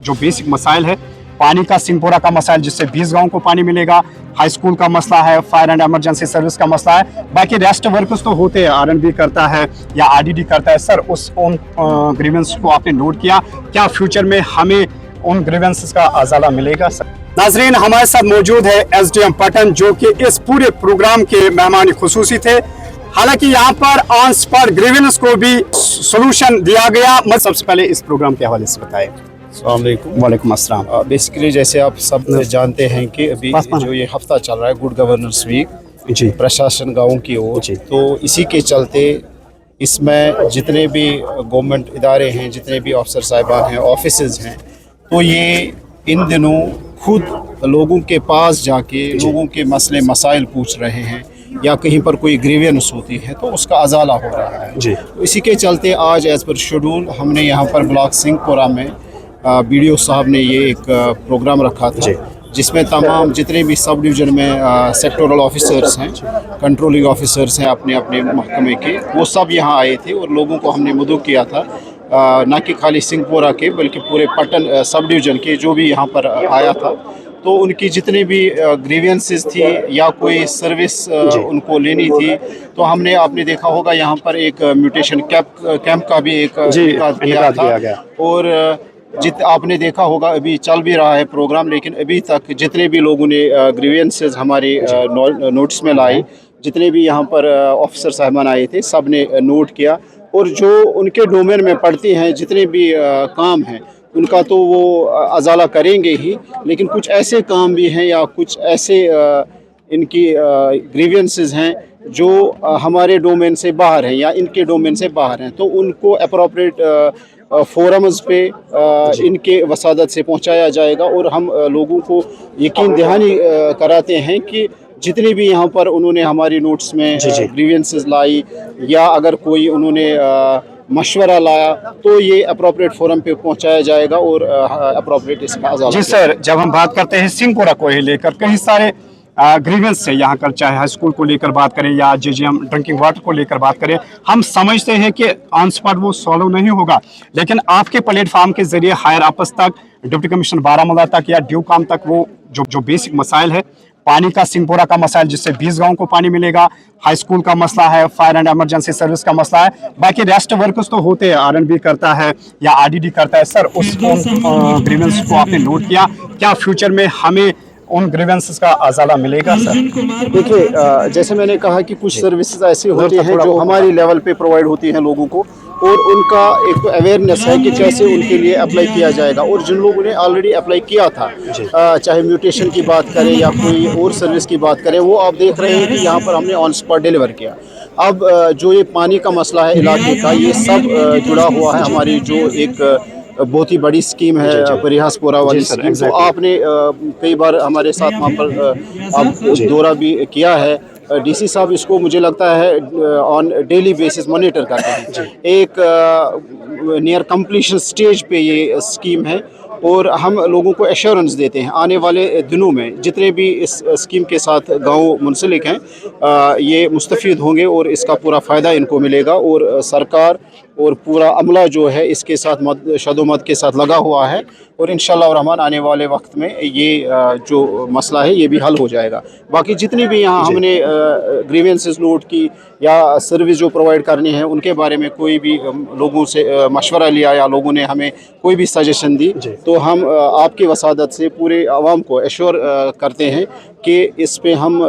जो बेसिक मसाइल है, पानी का सिंहपुरा का मसाइल जिससे 20 गांव को पानी मिलेगा, हाई स्कूल का मसला है, फायर एंड इमरजेंसी सर्विस का मसला है, बाकी रेस्ट वर्कर्स तो होते हैं, आरएनबी करता है या आरडीडी करता है। सर उन ग्रीवेंस को आपने नोट किया, क्या फ्यूचर में हमें उन ग्रीवेंसेस का अजाला मिलेगा? सर नाजरीन, हमारे साथ मौजूद है एसडीएम पटन जो कि इस पूरे प्रोग्राम के मेहमान खुसूसी थे। हालांकि यहाँ पर ऑन स्पॉट ग्रीवेंस को भी सोल्यूशन दिया गया। मैं सबसे पहले इस प्रोग्राम के हवाले से बताएं। वालेकुम अस्सलाम। बेसिकली जैसे आप सब जानते हैं कि अभी जो ये हफ्ता चल रहा है गुड गवर्नेंस वीक जी, प्रशासन गाँव की ओर, तो इसी के चलते इसमें जितने भी गवर्नमेंट इदारे हैं, जितने भी अफसर साहिबान हैं, ऑफिसेज हैं, तो ये इन दिनों खुद लोगों के पास जाके लोगों के मसले मसाइल पूछ रहे हैं, या कहीं पर कोई ग्रीवेंस होती है तो उसका अजाला हो रहा है जी। तो इसी के चलते आज एज़ पर शेड्यूल हमने यहाँ पर ब्लॉक सिंहपुरा में बीडीओ साहब ने ये एक प्रोग्राम रखा था, जिसमें तमाम जितने भी सब डिवीज़न में सेक्टोरल ऑफिसर्स हैं, कंट्रोलिंग ऑफिसर्स हैं अपने अपने महकमे के, वो सब यहाँ आए थे और लोगों को हमने मदऊ किया था, ना कि खाली सिंहपुरा के बल्कि पूरे पटन सब डिवीज़न के जो भी यहाँ पर आया था, तो उनकी जितनी भी ग्रीवेंसेस थी या कोई सर्विस उनको लेनी थी, तो हमने आपने देखा होगा यहाँ पर एक म्यूटेशन कैंप का भी एक किया था। और आपने देखा होगा अभी चल भी रहा है प्रोग्राम, लेकिन अभी तक जितने भी लोगों ने ग्रीवेंसेस हमारे नोटिस में लाई, जितने भी यहाँ पर ऑफिसर साहबान आए थे, सब ने नोट किया, और जो उनके डोमेन में पड़ती हैं जितने भी काम हैं उनका तो वो अजाला करेंगे ही, लेकिन कुछ ऐसे काम भी हैं या कुछ ऐसे इनकी ग्रीवेंसेस हैं जो हमारे डोमेन से बाहर हैं या इनके डोमेन से बाहर हैं, तो उनको अप्रोप्रिएट फोरम्स पे इनके वसादत से पहुंचाया जाएगा। और हम लोगों को यकीन दहानी कराते हैं कि जितनी भी यहाँ पर उन्होंने हमारी नोट्स में ग्रीवेंसेस लाई या अगर कोई उन्होंने मशवरा लाया, तो ये अप्रोप्रिएट फोरम पे पहुंचाया जाएगा और अप्रोप्रिएट इसका अजाला। जी सर, जब हम बात करते हैं सिंहपुरा को ही लेकर कई सारे ग्रीवेंस से यहाँ कर, चाहे हाई स्कूल को लेकर बात करें या जेजीएम ड्रिंकिंग वाटर को लेकर बात करें, हम समझते हैं कि ऑन स्पॉट वो सॉल्व नहीं होगा, लेकिन आपके प्लेटफॉर्म के जरिए हायर अप्स तक, डिप्टी कमिश्नर बारामूला तक या ड्यू काम तक वो जो बेसिक मसाइल है, पानी का सिंहपुरा का मसाइल जिससे 20 गांव को पानी मिलेगा, हाई स्कूल का मसला है, फायर एंड इमरजेंसी सर्विस का मसला है, बाकी रेस्ट वर्कर्स तो होते हैं, आरएनबी करता है या आरडीडी करता है। सर उस ग्रीवेंस को आपने नोट किया, क्या फ्यूचर में हमें उन ग्रीवेंसेस का अजाला मिलेगा? सर देखिए, जैसे मैंने कहा कि कुछ सर्विसेज ऐसी होती हैं जो हमारी लेवल पे प्रोवाइड होती हैं लोगों को, और उनका एक अवेयरनेस है कि कैसे उनके लिए अप्लाई किया जाएगा। और जिन लोगों ने ऑलरेडी अप्लाई किया था, चाहे म्यूटेशन की बात करें या कोई और सर्विस की बात करें, वो आप देख रहे हैं कि यहाँ पर हमने ऑन स्पॉट डिलीवर किया। अब जो ये पानी का मसला है इलाके का, ये सब जुड़ा हुआ है हमारी जो एक बहुत ही बड़ी स्कीम है परिहासपुरा वाली स्कीम। तो आपने कई बार हमारे साथ वहाँ पर आप दौरा भी किया है, डीसी साहब इसको मुझे लगता है ऑन डेली बेसिस मॉनिटर करते हैं। एक नियर कंप्लीशन स्टेज पे ये स्कीम है, और हम लोगों को एश्योरेंस देते हैं आने वाले दिनों में जितने भी इस स्कीम के साथ गांव मुंसलिक हैं ये मुस्तफ़ीद होंगे और इसका पूरा फ़ायदा इनको मिलेगा। और सरकार और पूरा अमला जो है इसके साथ शदोमत के साथ लगा हुआ है, और इंशाअल्लाह रहमान आने वाले वक्त में ये जो मसला है ये भी हल हो जाएगा। बाकी जितनी भी यहाँ हमने ग्रीवेंसेस नोट की या सर्विस जो प्रोवाइड करनी है, उनके बारे में कोई भी लोगों से मशवरा लिया या लोगों ने हमें कोई भी सजेशन दी, तो हम आपकी वसादत से पूरे आवाम को एश्योर करते हैं कि इस पे हम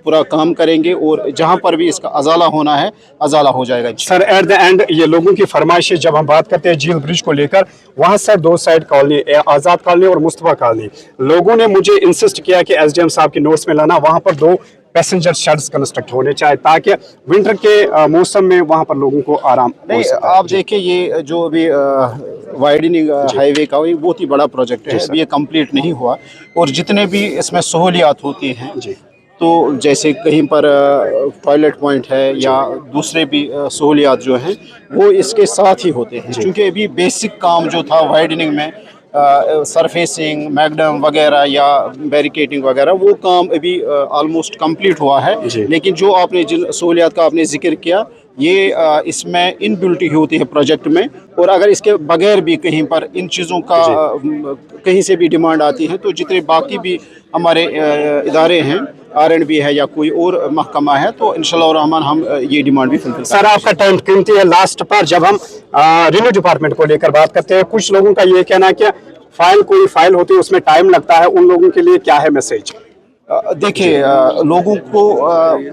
पूरा काम करेंगे, और जहाँ पर भी इसका अजाला होना है अजाला हो जाएगा। सर एट द एंड ये लोगों की फरमाइश है, जब हम बात करते हैं झील ब्रिज को लेकर, वहाँ सर दो साइड कॉलोनी, आज़ाद कॉलोनी और मुस्तफा कॉलोनी, लोगों ने मुझे इंसिस्ट किया कि एसडीएम साहब की नोट्स में लाना, वहाँ पर 2 पैसेंजर शेड्स कंस्ट्रक्ट होने चाहिए ताकि विंटर के मौसम में वहाँ पर लोगों को आराम नहीं। आप देखिए ये जो अभी वाइडनिंग हाईवे का ये बहुत ही बड़ा प्रोजेक्ट है, अभी ये कंप्लीट नहीं हुआ, और जितने भी इसमें सहूलियात होती हैं, तो जैसे कहीं पर टॉयलेट पॉइंट है या दूसरे भी सहूलियात जो हैं वो इसके साथ ही होते हैं, क्योंकि अभी बेसिक काम जो था वाइडनिंग में सरफेसिंग, मैगडम वगैरह या बैरिकेटिंग वगैरह, वो काम अभी ऑलमोस्ट कंप्लीट हुआ है। लेकिन जो आपने जिन सहूलियात का आपने जिक्र किया ये इसमें इनबिल्ट होती है प्रोजेक्ट में, और अगर इसके बगैर भी कहीं पर इन चीज़ों का कहीं से भी डिमांड आती है तो जितने बाकी भी हमारे इदारे हैं, R&B है या कोई और महकमा है, तो इंशाल्लाह रहमान हम ये डिमांड भी फुलफिल सर आपका टाइम कीमती है। लास्ट पर जब हम रेवेन्यू डिपार्टमेंट को लेकर बात करते हैं, कुछ लोगों का ये कहना है कि कोई फाइल होती है उसमें टाइम लगता है, उन लोगों के लिए क्या है मैसेज? देखिए, लोगों को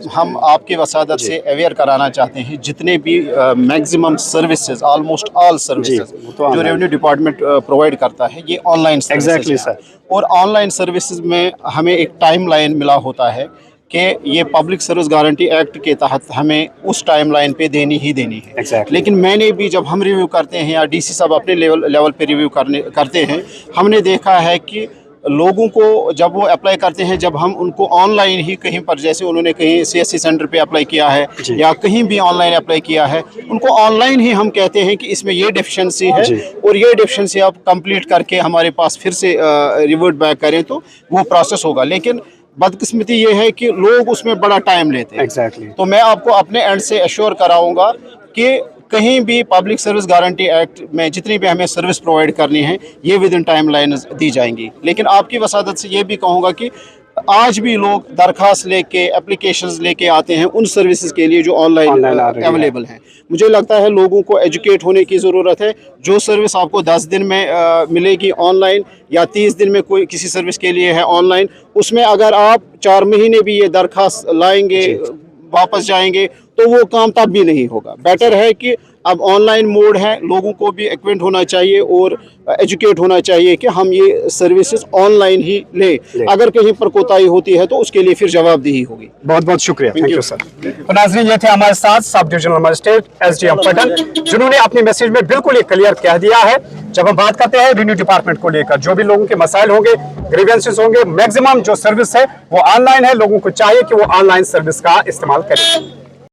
हम आपके वसादत से अवेयर कराना चाहते हैं, जितने भी maximum services, almost all services जो रेवेन्यू डिपार्टमेंट प्रोवाइड करता है, ये ऑनलाइन एग्जैक्टली सर। और ऑनलाइन सर्विसेज में हमें एक टाइम लाइन मिला होता है कि ये पब्लिक सर्विस गारंटी एक्ट के तहत हमें उस टाइम लाइन पे देनी ही देनी है। Exactly. लेकिन मैंने भी, जब हम रिव्यू करते हैं या DC साहब अपने लेवल पे रिव्यू करते हैं, हमने देखा है कि लोगों को जब वो अप्लाई करते हैं, जब हम उनको ऑनलाइन ही कहीं पर, जैसे उन्होंने कहीं CSC सेंटर पे अप्लाई किया है या कहीं भी ऑनलाइन अप्लाई किया है, उनको ऑनलाइन ही हम कहते हैं कि इसमें ये डेफिशिएंसी है और ये डेफिशिएंसी आप कंप्लीट करके हमारे पास फिर से रिवर्ट बैक करें तो वो प्रोसेस होगा। लेकिन बदकिस्मती ये है कि लोग उसमें बड़ा टाइम लेते हैं। Exactly. तो मैं आपको अपने एंड से एश्योर कराऊंगा कि कहीं भी पब्लिक सर्विस गारंटी एक्ट में जितनी भी हमें सर्विस प्रोवाइड करनी है, ये विद इन टाइम लाइन दी जाएंगी। लेकिन आपकी वसादत से ये भी कहूँगा कि आज भी लोग दरखास्त लेके, एप्लीकेशंस लेके आते हैं उन सर्विसेज के लिए जो ऑनलाइन अवेलेबल हैं। मुझे लगता है लोगों को एजुकेट होने की ज़रूरत है। जो सर्विस आपको 10 दिन में मिलेगी ऑनलाइन, या 30 दिन में कोई किसी सर्विस के लिए है ऑनलाइन, उसमें अगर आप 4 महीने भी ये दरखास्त लाएंगे, वापस जाएंगे, तो वो काम तब भी नहीं होगा। बेटर है कि अब ऑनलाइन मोड है, लोगों को भी एक्वेंट होना चाहिए और एजुकेट होना चाहिए कि हम ये सर्विसेज ऑनलाइन ही लें। अगर कहीं पर कोताही होती है तो उसके लिए फिर जवाबदेही होगी। बहुत बहुत शुक्रिया, थैंक यू सर। तो नाज़रीन, ये थे हमारे साथ sub divisional magistrate SDM Patan, जिन्होंने अपने मैसेज में बिल्कुल ये क्लियर कह दिया है। जब हम बात करते हैं रेवेन्यू डिपार्टमेंट को लेकर, जो भी लोगों के मसाइल होंगे, ग्रीवेंसेस होंगे, मैक्सिमम जो सर्विस है वो ऑनलाइन है। लोगों को चाहिए कि वो ऑनलाइन सर्विस का इस्तेमाल करें।